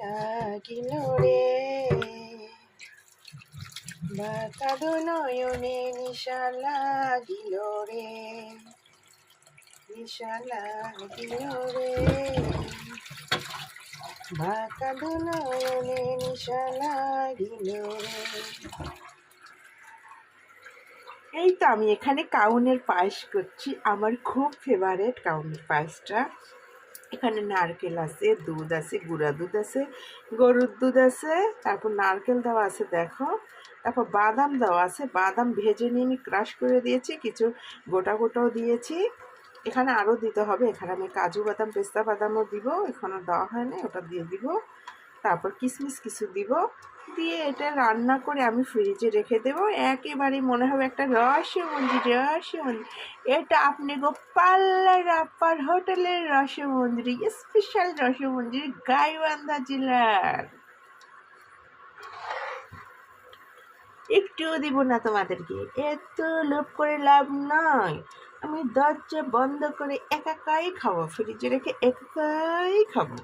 লাগিল রে, বাঁকা নয়নে নিশা লাগিল রে, নিশা লাগিল রে, বাঁকা নয়নে নিশা লাগিল রে। এই তো আমি এখানে কাউনের পায়েস করছি, আমার খুব ফেভারেট কাউনের পায়েসটা। এখানে নারকেল আছে, দুধ আছে, গুঁড়া দুধ আছে, গরুর দুধ আছে, তারপর নারকেল দেওয়া আছে দেখো, তারপর বাদাম দেওয়া আছে, বাদাম ভেজে নিয়ে আমি ক্রাশ করে দিয়েছি, কিছু গোটা গোটাও দিয়েছি। এখানে আরও দিতে হবে, এখানে আমি কাজু বাদাম পেস্তা বাদামও দিব, এখনও দেওয়া হয়নি, ওটা দিয়ে দিব। তারপর কিশমিশ কিছু দিব, দিয়ে এটা রান্না করে আমি ফ্রিজে রেখে দেবো। একেবারে মনে হবে একটা রসমঞ্জরি, রসমঞ্জরি। এটা আপনি গোপাল্লার আপার হোটেলের রসমঞ্জরি, স্পেশাল রসমঞ্জরি, গাইবান্ধা জেলার। একটুও দিব না তোমাদেরকে, এত লোভ করে লাভ নয়। আমি দরজা বন্ধ করে একাই খাবো, ফ্রিজে রেখে একাই খাবো।